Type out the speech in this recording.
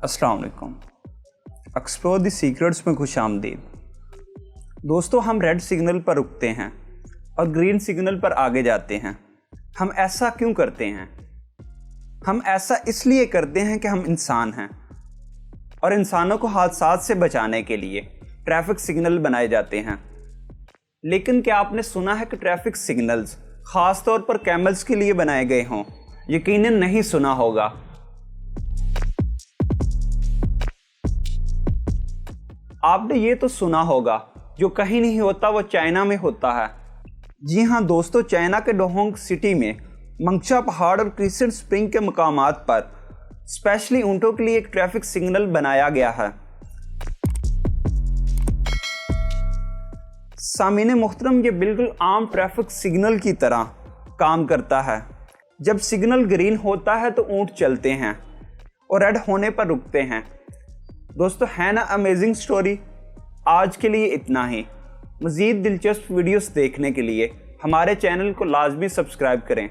अस्सलाम वालेकुम। Explore the secrets में खुश आमदीद। दोस्तों, हम रेड सिग्नल पर रुकते हैं और ग्रीन सिग्नल पर आगे जाते हैं। हम ऐसा क्यों करते हैं? हम ऐसा इसलिए करते हैं कि हम इंसान हैं और इंसानों को हादसात से बचाने के लिए ट्रैफिक सिग्नल बनाए जाते हैं। लेकिन क्या आपने सुना है कि ट्रैफिक सिग्नल्स ख़ास तौर पर कैमल्स के लिए बनाए गए हों? यकीनन नहीं सुना होगा। आपने ये तो सुना होगा, जो कहीं नहीं होता वो चाइना में होता है। जी हाँ दोस्तों, चाइना के डोहोंग सिटी में मंगशा पहाड़ और क्रिसेंट स्प्रिंग के मकामात पर स्पेशली ऊँटों के लिए एक ट्रैफिक सिग्नल बनाया गया है। सामीने मुहतरम, ये बिल्कुल आम ट्रैफिक सिग्नल की तरह काम करता है। जब सिग्नल ग्रीन होता है तो ऊँट चलते हैं और रेड होने पर रुकते हैं। दोस्तों, है ना अमेजिंग स्टोरी? आज के लिए इतना ही। मज़ीद दिलचस्प वीडियोस देखने के लिए हमारे चैनल को लाजमी सब्सक्राइब करें।